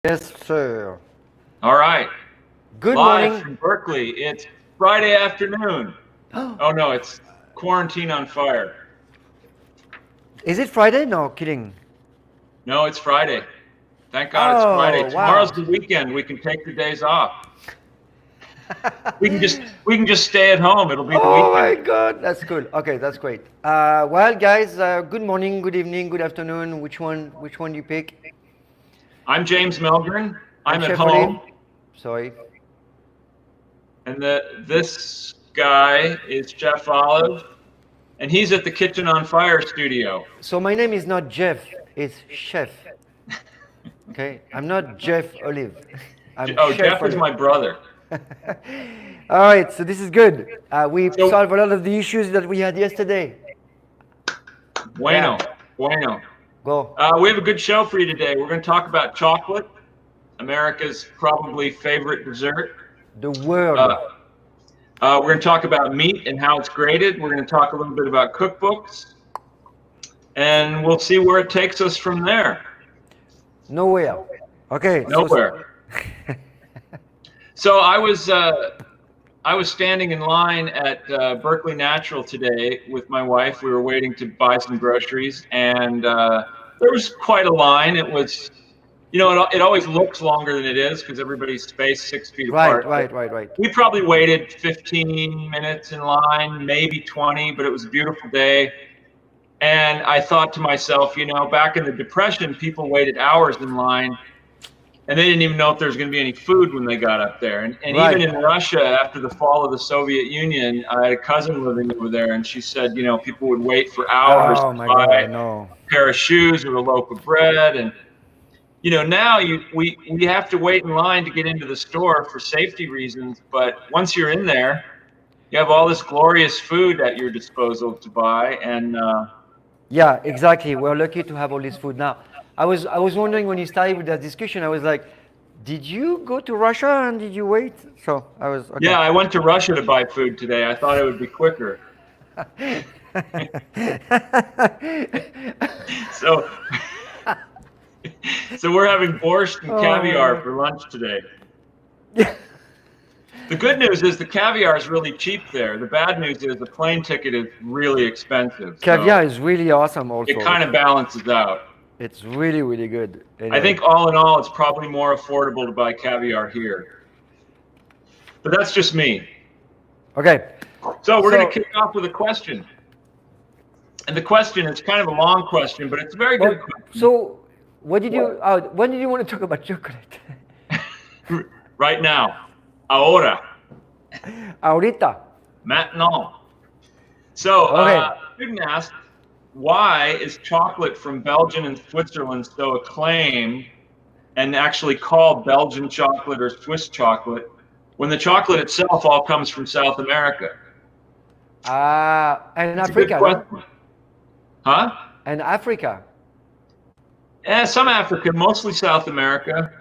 Yes, sir. All right. Good Live morning. from Berkeley. It's Friday afternoon. Oh no, it's quarantine on fire. Is it Friday? No, kidding. No, it's Friday. Thank God it's Friday. Oh, Tomorrow's wow. the weekend. We can take the days off. We can just stay at home. It'll be the Oh my weekend. God, that's cool. Okay, that's great. Well, guys, good morning, good evening, good afternoon. Which one you pick? I'm James Mellgren. I'm I'm at Chef home, Olive. Sorry. and this guy is Chef Olive, and he's at the Kitchen on Fire studio. So my name is not Jeff. It's Chef. Okay, I'm not Jeff Olive. I'm Oh, Chef Jeff is Olive. my brother. All right, so this is good. We So solved a lot of the issues that we had yesterday. bueno, Yeah, bueno. go. We have a good show for you today. We're going to talk about chocolate, America's probably favorite dessert. The world. Uh, we're going to talk about meat and how it's graded. We're going to talk a little bit about cookbooks, and we'll see where it takes us from there. Nowhere. Okay, Nowhere. So I was standing in line at Berkeley Natural today with my wife. We were waiting to buy some groceries, and there was quite a line. It was, it always looks longer than it is because everybody's spaced 6 feet right, apart. right. We probably waited 15 minutes in line, maybe 20, but it was a beautiful day. And I thought to myself, back in the Depression, people waited hours in line, and they didn't even know if there was going to be any food when they got up there. And even Right. in Russia, after the fall of the Soviet Union, I had a cousin living over there, and she said, people would wait for hours Oh to my God, buy I know. a pair of shoes or a loaf of bread. And now we have to wait in line to get into the store for safety reasons. But once you're in there, you have all this glorious food at your disposal to buy. And Yeah, exactly. We're lucky to have all this food now. I was wondering when you started with that discussion, I was like, did you go to Russia and did you wait? So I was okay. yeah, I went to Russia to buy food today. I thought it would be quicker. So, so we're having borscht and caviar for lunch today. The good news is the caviar is really cheap there. The bad news is the plane ticket is really expensive. Caviar So is really awesome also. it kind of balances out. It's really, really good. I Anyway. think all in all, it's probably more affordable to buy caviar here. But that's just me. Okay. So we're going to kick off with a question. And the question is kind of a long question, but it's a very Well, good question. so what did you? When did you want to talk about chocolate? Right now, ahora, Ahorita. maintenant. So, Okay. student asked, why is chocolate from Belgium and Switzerland so acclaimed and actually called Belgian chocolate or Swiss chocolate when the chocolate itself all comes from South America? And It's a good Africa, no? question. Huh? And Africa. Some Africa, mostly South America.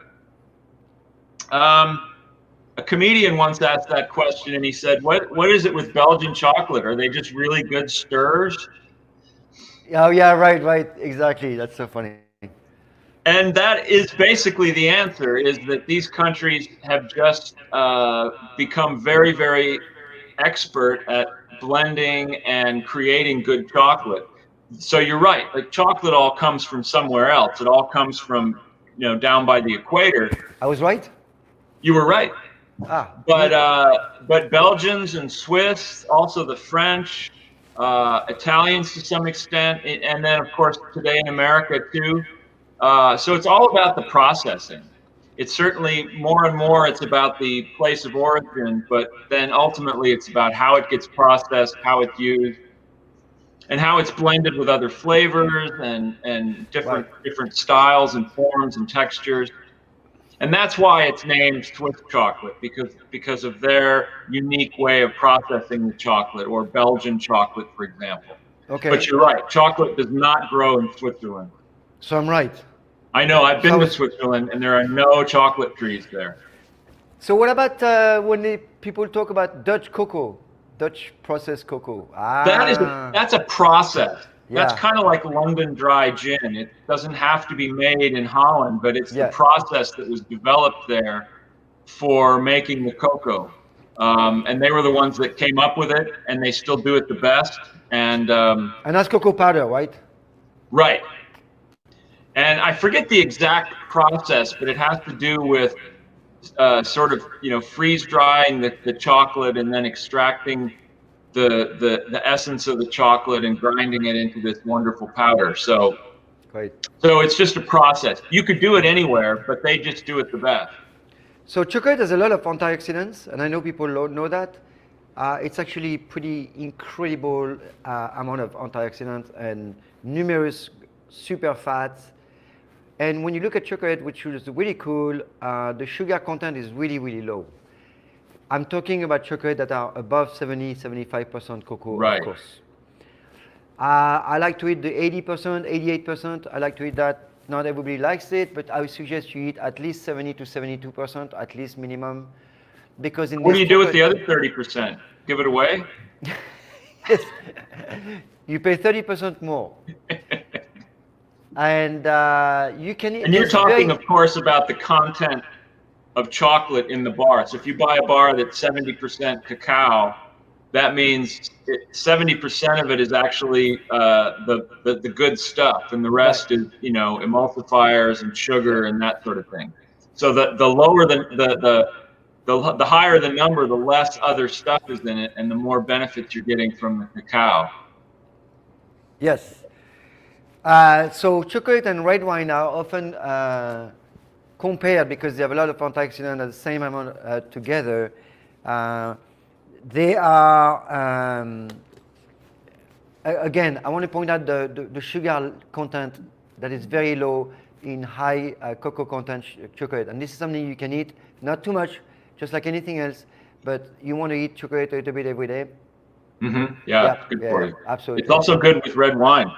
A comedian once asked that question, and he said, "What is it with Belgian chocolate? Are they just really good stirrers?" Oh yeah, right, exactly. That's so funny. And that is basically the answer: is that these countries have just become very, very expert at blending and creating good chocolate. So you're right. Like chocolate all comes from somewhere else. It all comes from down by the equator. I was right. You were right. Ah. But Belgians and Swiss, also the French, Italians to some extent, and then of course today in America too. So it's all about the processing. It's certainly more and more it's about the place of origin, but then ultimately it's about how it gets processed, how it's used, and how it's blended with other flavors and different styles and forms and textures. And that's why it's named Swiss chocolate, because of their unique way of processing the chocolate, or Belgian chocolate, for example. Okay. But you're right, chocolate does not grow in Switzerland. So I'm right. I know, I've been to Switzerland, and there are no chocolate trees there. So what about when people talk about Dutch cocoa, Dutch processed cocoa? That's a process. That's Yeah. kind of like London dry gin. It doesn't have to be made in Holland, but it's the Yeah. process that was developed there for making the cocoa. And they were the ones that came up with it, and they still do it the best. And And that's cocoa powder, right? right. And I forget the exact process, but it has to do with sort of, freeze drying the chocolate and then extracting the essence of the chocolate and grinding it into this wonderful powder. Great. So it's just a process. You could do it anywhere, but they just do it the best. So chocolate has a lot of antioxidants, and I know people don't know that. It's actually pretty incredible amount of antioxidants and numerous super fats. And when you look at chocolate, which is really cool, the sugar content is really, really low. I'm talking about chocolate that are above 70, 75% cocoa, Right. of course. I like to eat the 80%, 88%. I like to eat that. Not everybody likes it, but I would suggest you eat at least 70 to 72%, at least minimum. Because in What this do you do with chocolate- the other 30%? Give it away? Yes. You pay 30% more. And you can eat. And you're it's talking, very- of course, about the content of chocolate in the bar. So if you buy a bar that's 70% cacao, that means 70% of it is actually the good stuff, and the rest Right. is, emulsifiers and sugar and that sort of thing. So the lower the higher the number, the less other stuff is in it, and the more benefits you're getting from the cacao. Yes. So chocolate and red wine are often compared because they have a lot of antioxidants at the same amount together. They are, again, I want to point out the sugar content that is very low in high cocoa content chocolate. And this is something you can eat, not too much, just like anything else, but you want to eat chocolate a little bit every day. Mm-hmm. Yeah, it's good for you. Absolutely. It's also good with red wine.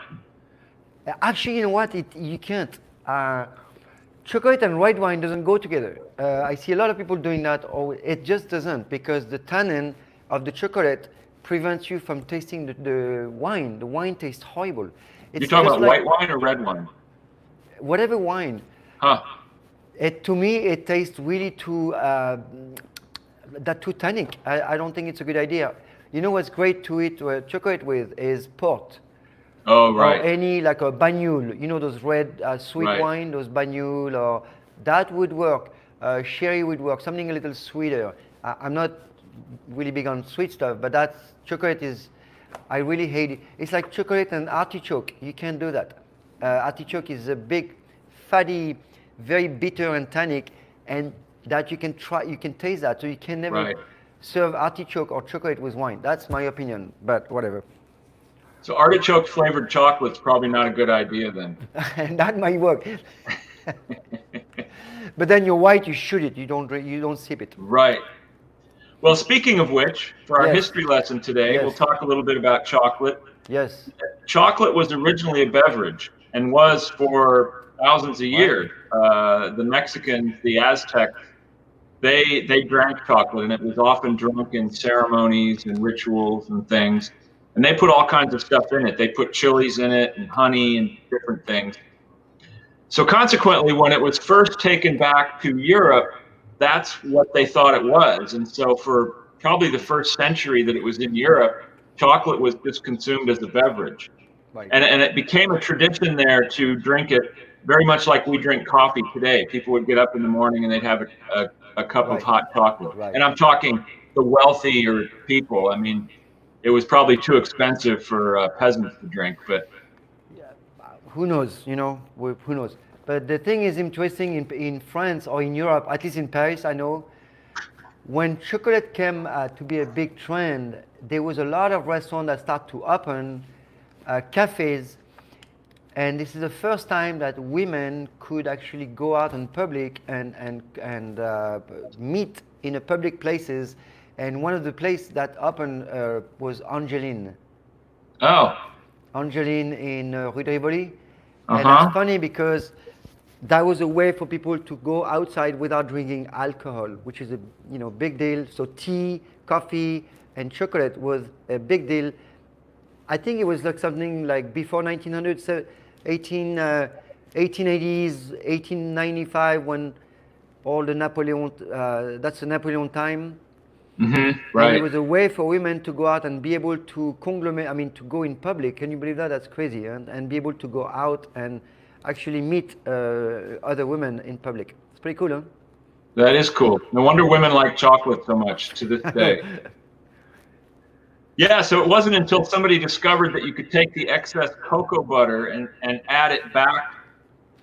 Actually, you know what? You can't. Chocolate and red wine doesn't go together. I see a lot of people doing that. Or it just doesn't, because the tannin of the chocolate prevents you from tasting the wine. The wine tastes horrible. You're talking about white wine or red wine? Whatever wine. Huh. To me, it tastes really too tannic. I don't think it's a good idea. You know what's great to eat chocolate with is port. Oh, right. Or any like a banyul, those red sweet Right. wine, those banyul, or that would work. Sherry would work, something a little sweeter. I'm not really big on sweet stuff, but chocolate is, I really hate it. It's like chocolate and artichoke. You can't do that. Artichoke is a big, fatty, very bitter and tannic, and that you can taste that. So you can never Right. serve artichoke or chocolate with wine. That's my opinion, but whatever. So artichoke flavored chocolate's probably not a good idea then. And that might work. But then you're white, you shoot it. You don't sip it. Right. Well, speaking of which, for our Yes. history lesson today, Yes. we'll talk a little bit about chocolate. Yes. Chocolate was originally a beverage and was for thousands of years. The Mexicans, the Aztecs, they drank chocolate, and it was often drunk in ceremonies and rituals and things. And they put all kinds of stuff in it. They put chilies in it and honey and different things. So consequently, when it was first taken back to Europe, that's what they thought it was. And so for probably the first century that it was in Europe, chocolate was just consumed as a beverage. Right. And it became a tradition there to drink it very much like we drink coffee today. People would get up in the morning and they'd have a cup Right. of hot chocolate. Right. And I'm talking the wealthier people. I mean, it was probably too expensive for peasants to drink, but Who knows? Who knows? But the thing is interesting in France or in Europe, at least in Paris, I know, when chocolate came to be a big trend, there was a lot of restaurants that start to open, cafes, and this is the first time that women could actually go out in public and meet in a public places. And one of the places that opened was Angeline. oh, Angeline in Rue de Rivoli. And Uh-huh. it's funny because that was a way for people to go outside without drinking alcohol, which is a big deal. So tea, coffee, and chocolate was a big deal I think it was like something like before 1900, so 1880s, 1895, when all the Napoleon, that's the Napoleon time. And it Right. was a way for women to go out and be able to conglomerate, I mean, to go in public. Can you believe that? That's crazy. And be able to go out and actually meet other women in public. It's pretty cool, huh? That is cool. No wonder women like chocolate so much to this I know. day. Yeah, so it wasn't until somebody discovered that you could take the excess cocoa butter and add it back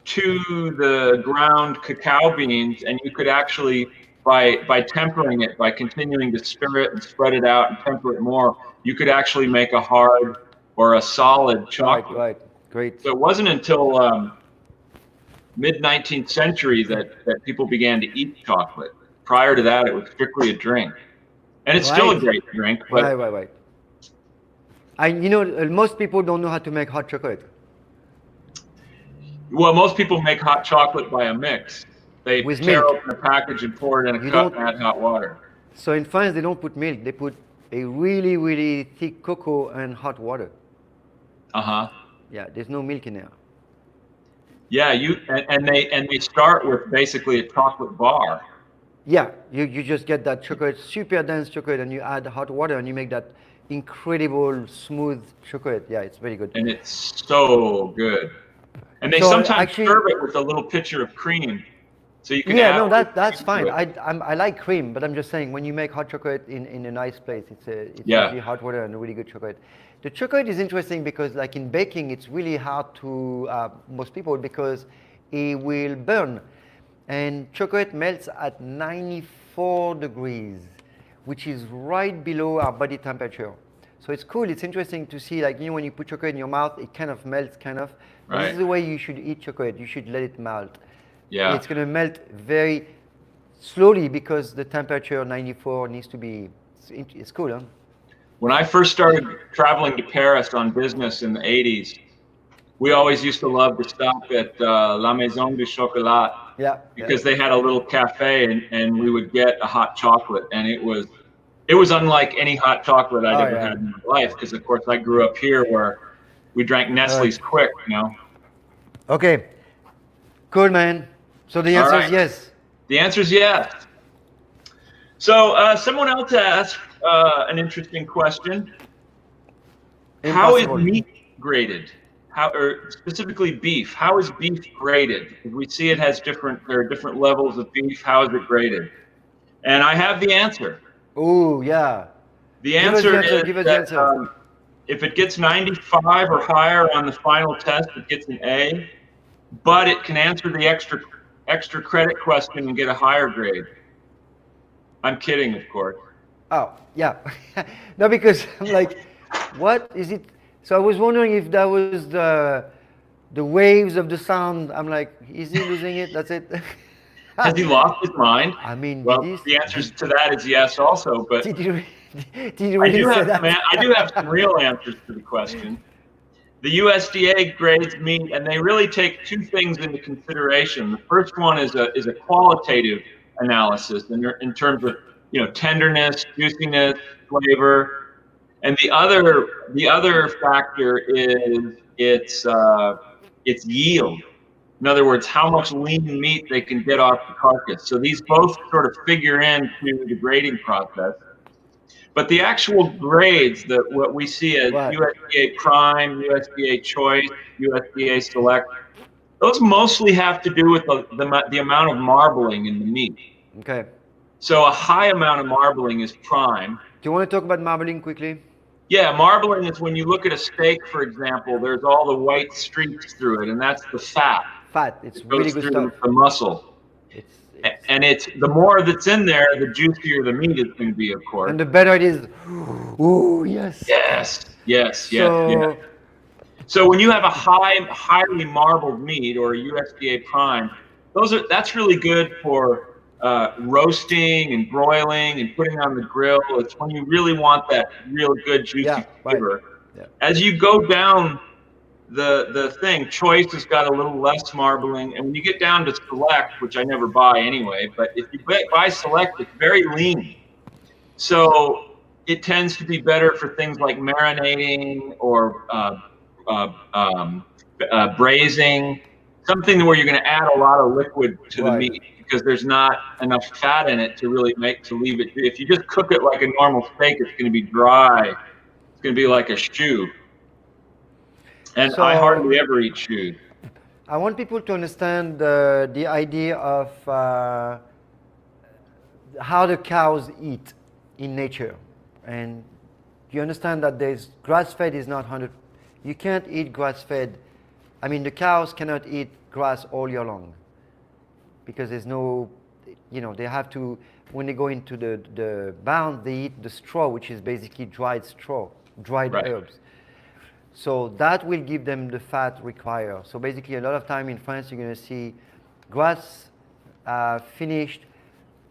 to the ground cacao beans, and you could actually, by tempering it, by continuing to stir it and spread it out and temper it more, you could actually make a hard or a solid chocolate. Right, great. So it wasn't until mid-19th century that people began to eat chocolate. Prior to that, it was strictly a drink. And it's still a Right. great drink, but Right. Most people don't know how to make hot chocolate. well, most people make hot chocolate by a mix. They With tear milk. open a package and pour it in a You cup don't- and add hot water. So in France, they don't put milk. They put a really, really thick cocoa and hot water. Uh-huh. Yeah, there's no milk in there. Yeah, and they start with basically a chocolate bar. Yeah, you just get that chocolate, super dense chocolate, and you add hot water, and you make that incredible smooth chocolate. Yeah, it's very good. And it's so good. And they So sometimes actually- serve it with a little pitcher of cream. So you can Yeah, add no, a little that's cream to fine. it. I like cream, but I'm just saying when you make hot chocolate in a nice place, it's Yeah. usually hot water and really good chocolate. The chocolate is interesting because, like in baking, it's really hard to most people because it will burn, and chocolate melts at 94 degrees, which is right below our body temperature. So it's cool. It's interesting to see, like, when you put chocolate in your mouth, it kind of melts, kind of. But This Right. is the way you should eat chocolate. You should let it melt. Yeah. It's going to melt very slowly because the temperature 94 needs to be. It's cool, huh? When I first started traveling to Paris on business in the 80s, we always used to love to stop at La Maison du Chocolat Yeah. because they had a little cafe and we would get a hot chocolate, and it was unlike any hot chocolate I'd ever yeah. had in my life, because of course I grew up here where we drank Nestle's Quick, you know. Okay. Cool, man. So the All answer is right. yes. The answer is yes. So someone else asked an interesting question. How is Impossible. meat graded? Or specifically beef? How is beef graded? We see there are different levels of beef. How is it graded? And I have the answer. Oh, yeah. The Give us answer the answer, is give us the that answer. if it gets 95 or higher on the final test, it gets an A. But it can answer the extra credit question and get a higher grade. I'm kidding, of course. Oh, yeah. No, because I'm like, what is it? So I was wondering if that was the waves of the sound. I'm like, is he losing it? That's it. Has he lost his mind? I mean, Well, did the answer to that is yes, also. But did you I really do say have that? I do have some real answers to the question. The USDA grades meat, and they really take two things into consideration. The first one is a qualitative analysis in terms of tenderness, juiciness, flavor, and the other factor is its yield. In other words, how much lean meat they can get off the carcass. So these both sort of figure into the grading process. But the actual grades, what we see as Right. USDA Prime, USDA Choice, USDA Select, those mostly have to do with the amount of marbling in the meat. Okay. So a high amount of marbling is prime. Do you want to talk about marbling quickly? Yeah, marbling is when you look at a steak, for example, there's all the white streaks through it, and that's the fat. Fat. It's It really goes good through stuff. the muscle. And it's the more that's in there, the juicier the meat is going to be, of course. And the better it is. Oh, yes. Yes. So, So when you have a highly marbled meat or a USDA Prime, that's really good for roasting and broiling and putting on the grill. It's when you really want that real good juicy Yeah, right. flavor. Yeah. As you go down the thing, Choice has got a little less marbling, and when you get down to Select, which I never buy anyway, but if you buy Select, it's very lean. So it tends to be better for things like marinating or braising, something where you're going to add a lot of liquid to the Right. meat because there's not enough fat in it to really leave it. If you just cook it like a normal steak, it's going to be dry. It's going to be like a shoe. And I So hardly ever eat shoes. I want people to understand the idea of how the cows eat in nature. And you understand that there's grass-fed is not 100. You can't eat grass-fed. I mean, the cows cannot eat grass all year long because there's no, they have to, when they go into the barn, they eat the straw, which is basically dried straw, dried Right. herbs. So that will give them the fat required. So basically, a lot of time in France, you're going to see grass finished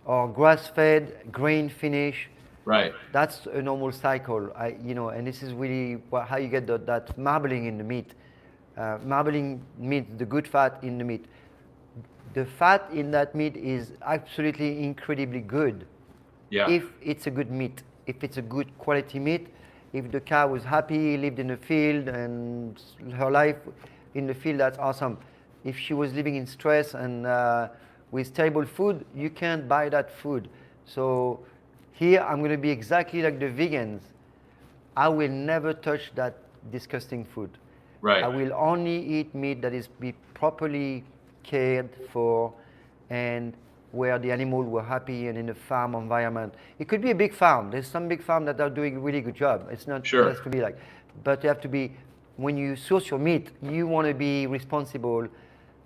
or grass-fed, grain finish. Right. That's a normal cycle, and this is really how you get that marbling in the meat. Marbling means the good fat in the meat. The fat in that meat is absolutely incredibly good. Yeah. If it's a good meat, if it's a good quality meat, if the cow was happy, lived in the field, and her life in the field, that's awesome. If she was living in stress and with terrible food, you can't buy that food. So here I'm going to be exactly like the vegans. I will never touch that disgusting food. Right. I will only eat meat that is be properly cared for and where the animals were happy and in a farm environment. It could be a big farm. There's some big farms that are doing a really good job. It's not Sure. it has to be like, but you have to be, when you source your meat, you want to be responsible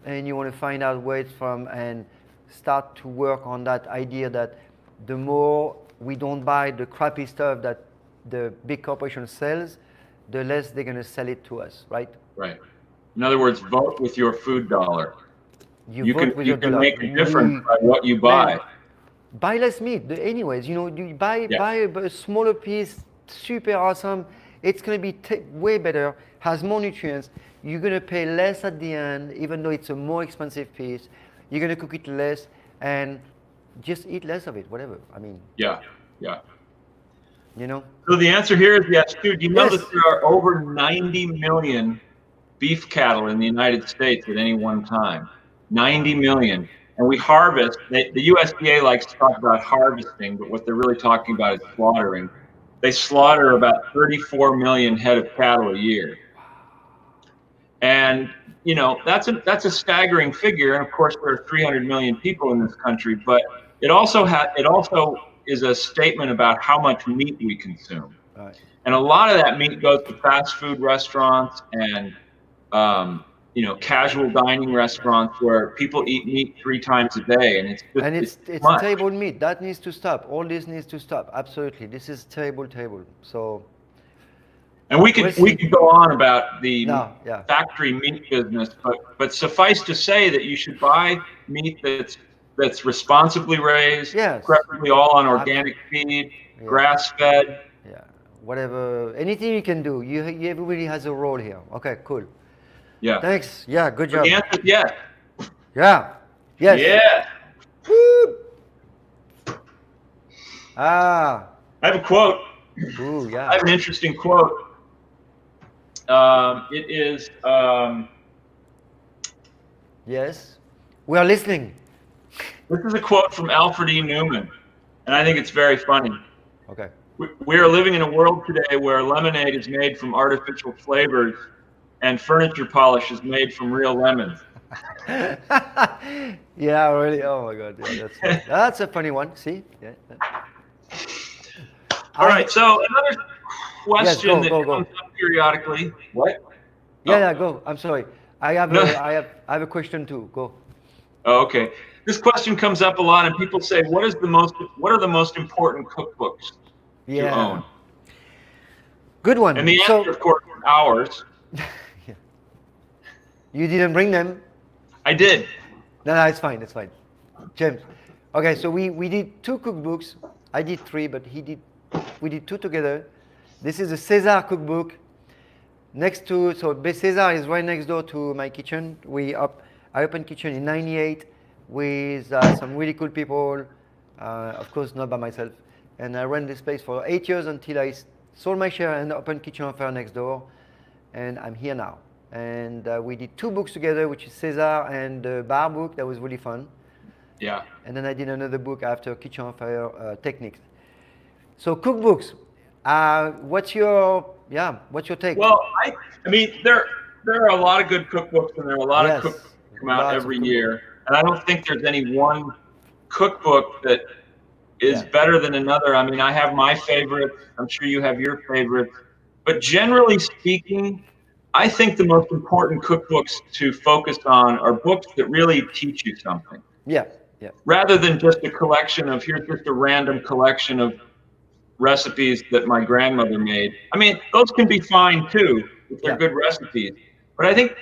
and you want to find out where it's from and start to work on that idea that the more we don't buy the crappy stuff that the big corporation sells, the less they're going to sell it to us, right? Right. In other words, vote with your food dollar. You vote can with you your can dollar. make a difference by what you buy. Man, buy less meat. Anyways, you buy a smaller piece, super awesome. It's going to be way better, has more nutrients. You're going to pay less at the end, even though it's a more expensive piece. You're going to cook it less and just eat less of it, whatever. I mean, Yeah. So the answer here is yes, too. Do you know that there are over 90 million beef cattle in the United States at any one time? 90 million. And we harvest, the USDA likes to talk about harvesting, but what they're really talking about is slaughtering. They slaughter about 34 million head of cattle a year. And, that's a staggering figure. And of course, there are 300 million people in this country, but it also is a statement about how much meat we consume. right. And a lot of that meat goes to fast food restaurants and casual dining restaurants where people eat meat 3 times a day, and it's much. Terrible meat. That needs to stop. All this needs to stop. Absolutely. This is terrible. So. And we could go on about the yeah. factory meat business, but suffice to say that you should buy meat that's responsibly raised, Yes. preferably all on organic feed, grass-fed. Yeah, whatever, anything you can do. Everybody has a role here. Okay, cool. Yeah. Thanks. Yeah, good job. The answer is yes. Yeah. Yes. Yeah. Woo. Ah. I have a quote. Ooh, yeah. I have an interesting quote. It is. Yes. We are listening. This is a quote from Alfred E. Newman, and I think it's very funny. Okay. We are living in a world today where lemonade is made from artificial flavors and furniture polish is made from real lemons. Yeah, really. Oh my God. Yeah, that's a funny one. See? Yeah. All right. So another question that go. comes up periodically. What? Yeah, go. I'm sorry. I have a question too. Go. Oh, okay. This question comes up a lot, and people say, "What are the most important cookbooks to own?" Good one. And the answer, of course, is ours. Yeah. You didn't bring them? I did. No, it's fine. It's fine. James. Okay, so we did 2 cookbooks. I did 3, but we did 2 together. This is a César cookbook. César is right next door to my kitchen. I opened kitchen in '98 with some really cool people. Of course, not by myself. and I ran this place for 8 years until I sold my share and opened Kitchen Affair next door, and I'm here now. And we did 2 books together, which is Cesar and the bar book. That was really fun. Yeah. And then I did another book after Kitchen Affair Techniques. So cookbooks. What's your take? Well, I mean, there are a lot of good cookbooks, and there are a lot of Yes, cookbooks that come out lots of every cookbooks. year. And I don't think there's any one cookbook that is Yeah. better than another. I mean, I have my favorites. I'm sure you have your favorites. But generally speaking, I think the most important cookbooks to focus on are books that really teach you something, Yeah, yeah, rather than just a collection of, here's just a random collection of recipes that my grandmother made. I mean, those can be fine too, if they're Yeah. good recipes. But I think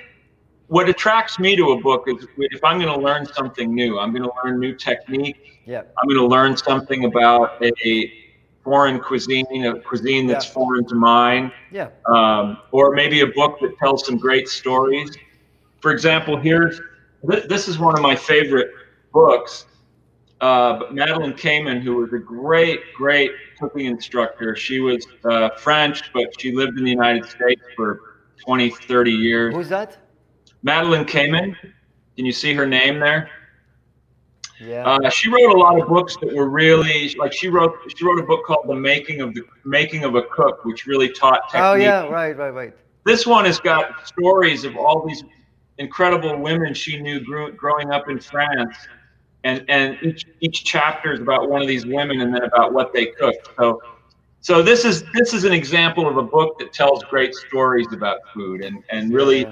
what attracts me to a book is if I'm going to learn something new, I'm going to learn new techniques. yeah, I'm going to learn something about a foreign cuisine, a cuisine that's Yeah. foreign to mine, yeah. or maybe a book that tells some great stories. For example, this is one of my favorite books. Madeline Kamen, who was a great cooking instructor. She was French, but she lived in the United States for 20, 30 years. Who's that? Madeline Kamen. Can you see her name there? Yeah. She wrote a lot of books that were really like she wrote a book called The Making of a Cook, which really taught technique. Oh yeah, right. This one has got stories of all these incredible women she knew growing up in France, and each chapter is about one of these women and then about what they cooked. So this is an example of a book that tells great stories about food and really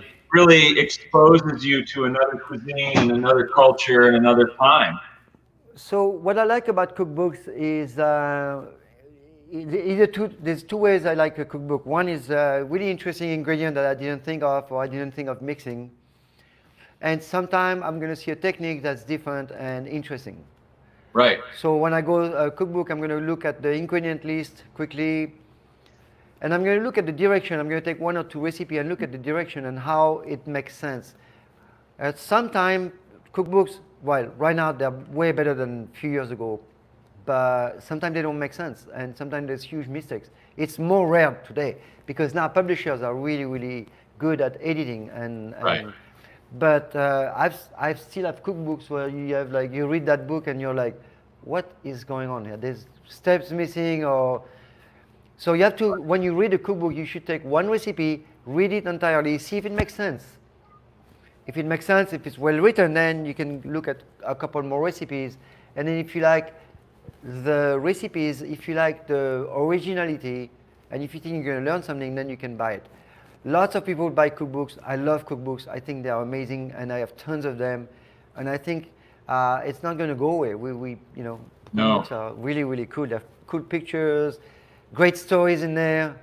exposes you to another cuisine and another culture and another time. So what I like about cookbooks is there's 2 ways I like a cookbook. One is really interesting ingredient that I didn't think of or I didn't think of mixing. And sometimes I'm going to see a technique that's different and interesting. Right. So when I go cookbook, I'm going to look at the ingredient list quickly, and I'm going to look at the direction. I'm going to take 1 or 2 recipes and look at the direction and how it makes sense. Sometimes cookbooks, well, right now they're way better than a few years ago, but sometimes they don't make sense, and sometimes there's huge mistakes. It's more rare today because now publishers are really good at editing Right. But I've still have cookbooks where you have like you read that book and you're like, what is going on here? There's steps missing, or so you have to, when you read a cookbook, you should take 1 recipe, read it entirely, see if it makes sense. If it makes sense, if it's well written, then you can look at a couple more recipes, and then if you like the recipes, if you like the originality, and if you think you're going to learn something, then you can buy it. Lots of people buy cookbooks. I love cookbooks. I think they are amazing, and I have tons of them. And I think it's not going to go away. No. Cookbooks are really cool. They have cool pictures, great stories in there.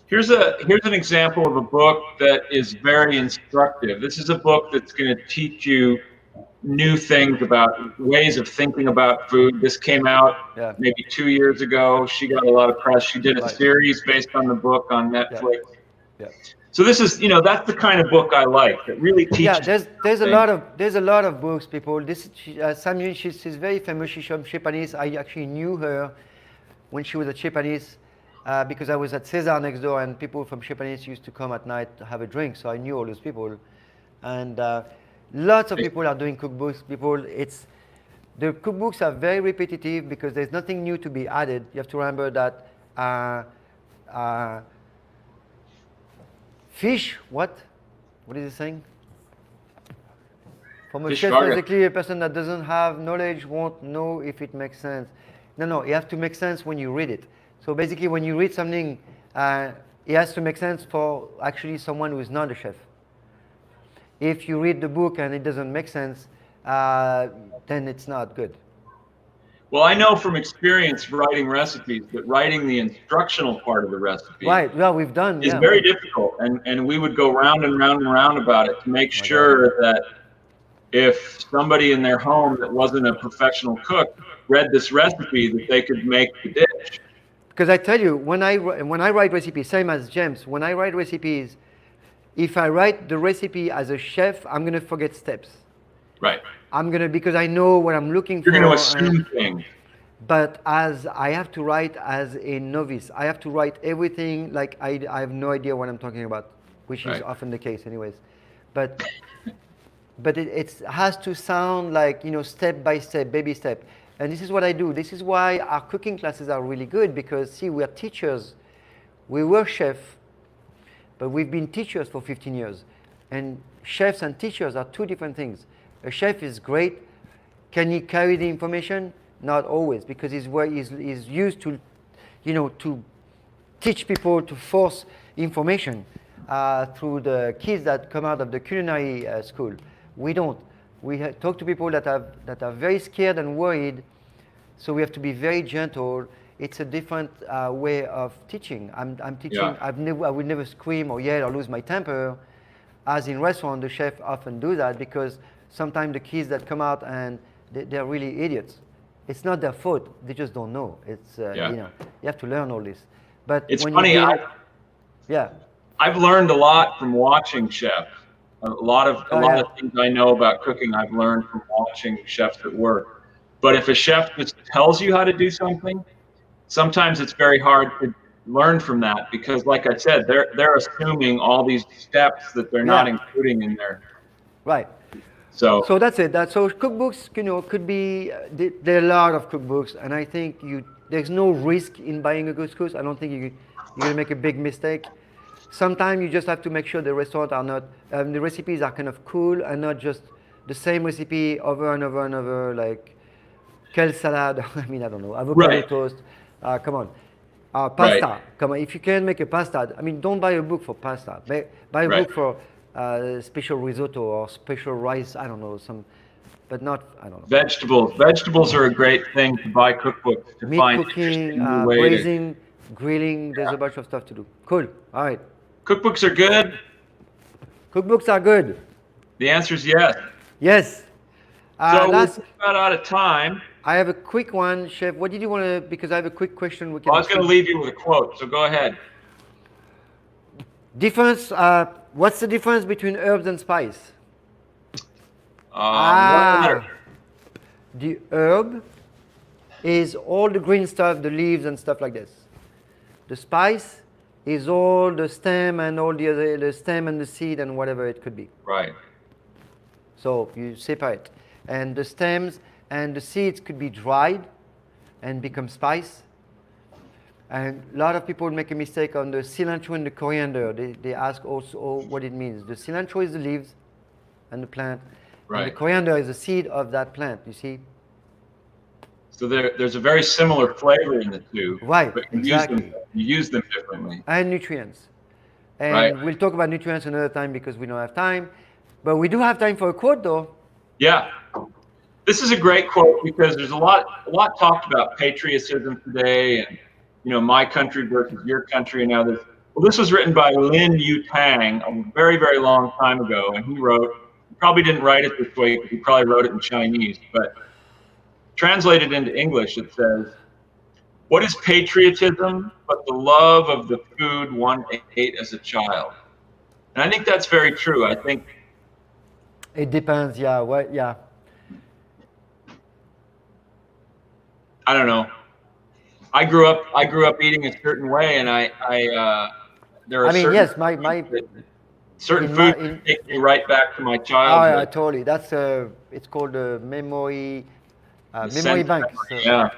Here's an example of a book that is very instructive. This is a book that's going to teach you new things about ways of thinking about food. This came out maybe 2 years ago. She got a lot of press. She did a series based on the book on Netflix. Yeah. So this is, that's the kind of book I like, that really teaches. Yeah, there's a lot of books, people. This Samuel, she's very famous. She's from Japanese. I actually knew her when she was at Japanese because I was at Cesar next door, and people from Japanese used to come at night to have a drink. So I knew all those people, and lots of people are doing cookbooks. The cookbooks are very repetitive because there's nothing new to be added. You have to remember that. Fish, what? What is it saying? From a chef, basically, a person that doesn't have knowledge won't know if it makes sense. No, it has to make sense when you read it. So basically, when you read something, it has to make sense for actually someone who is not a chef. If you read the book and it doesn't make sense, then it's not good. Well, I know from experience writing recipes that writing the instructional part of the recipe we've done is very difficult, and we would go round and round and round about it to make sure that if somebody in their home that wasn't a professional cook read this recipe, that they could make the dish. Because I tell you, when I write recipes, same as James, when I write recipes, if I write the recipe as a chef, I'm going to forget steps. Right. Because I know what I'm looking for. You're going to assume things. But as I have to write as a novice, I have to write everything like I have no idea what I'm talking about, which is Right. often the case anyways. But it has to sound like, step by step, baby step. And this is what I do. This is why our cooking classes are really good, because see, we are teachers. We were chefs, but we've been teachers for 15 years. And chefs and teachers are two different things. A chef is great. Can he carry the information? Not always, because he's used to, to teach people, to force information through the kids that come out of the culinary school. We don't. We talk to people that are very scared and worried, so we have to be very gentle. It's a different way of teaching. I'm teaching. Yeah. I would never scream or yell or lose my temper, as in restaurant the chef often do that, because sometimes the kids that come out and they're really idiots. It's not their fault. They just don't know. It's Yeah. you have to learn all this. But It's when funny. you do, yeah. I've learned a lot from watching chefs. A lot of things I know about cooking I've learned from watching chefs at work. But if a chef just tells you how to do something, sometimes it's very hard to learn from that, because, like I said, they're assuming all these steps that they're not including in there. Right. So So that's it. So cookbooks, could be. There are a lot of cookbooks, and I think there's no risk in buying a good cookbook. I don't think you're gonna make a big mistake. Sometimes you just have to make sure the restaurant are not, the recipes are kind of cool and not just the same recipe over and over and over, like kale salad. I mean, I don't know, avocado toast. Come on. Pasta. Right. Come on. If you can make a pasta, I mean, don't buy a book for pasta. Buy a book for special risotto or special rice. I don't know, but not, I don't know. vegetables. Vegetables are a great thing to buy cookbooks to Meat find cooking, interesting new way to. braising, grilling. There's a bunch of stuff to do. Cool. All right. Cookbooks are good. Cookbooks are good. The answer is yes. Yes. So we're just about out of time. I have a quick one, Chef. What did you want to? Because I have a quick question. Well, I was going to leave you with a quote, so go ahead. Difference. What's the difference between herbs and spice? Water. The herb is all the green stuff, the leaves and stuff like this. The spice is all the stem and all the stem and the seed and whatever it could be. Right. So you separate. And the stems and the seeds could be dried and become spice. And a lot of people make a mistake on the cilantro and the coriander. They ask also what it means. The cilantro is the leaves and the plant. Right. And the coriander is the seed of that plant, you see? So there's a very similar flavor in the two. Right, But you exactly. use them differently. And nutrients. And Right. we'll talk about nutrients another time because we don't have time. But we do have time for a quote though. Yeah. This is a great quote because there's a lot talked about patriotism today, and my country versus your country and others. Well, this was written by Lin Yutang a very, very long time ago, and he probably didn't write it this way, he probably wrote it in Chinese, but translated into English, it says, "What is patriotism but the love of the food one ate as a child?" And I think that's very true. I think It depends, yeah. Yeah. I don't know. I grew up eating a certain way, and there are yes, certain food take me right back to my Oh, childhood. yeah, totally. That's it's called a memory bank. So Yeah.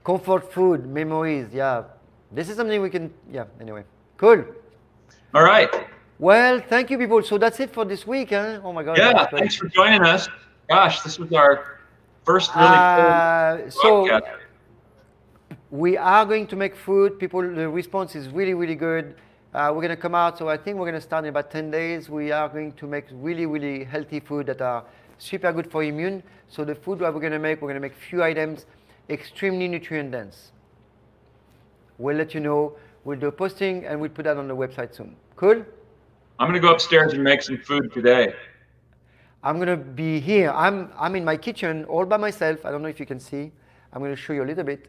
comfort food, memories. Yeah, this is something we can. Yeah. Anyway, cool. All right. Well, thank you, people. So that's it for this week, huh? Oh my God. Yeah. that's great. Thanks for joining us. Gosh, this was our first really cool So podcast. we are going to make food. People, the response is really, really good. We're going to come out. So I think we're going to start in about 10 days. We are going to make really, really healthy food that are super good for immune. So the food that we're going to make few items, extremely nutrient dense. We'll let you know. We'll do a posting and we'll put that on the website soon. Cool? I'm going to go upstairs and make some food today. I'm going to be here. I'm in my kitchen all by myself. I don't know if you can see. I'm going to show you a little bit.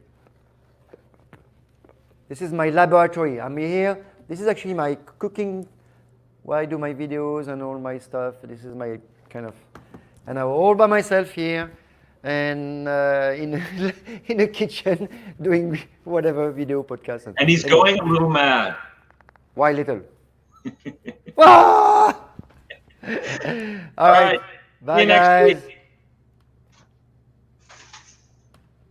This is my laboratory. I'm here. This is actually my cooking, where I do my videos and all my stuff. This is my kind of, and I'm all by myself here. and in a kitchen doing whatever video podcast. And he's going a little mad. Why little? Ah! All right. See Bye, you next guys. week.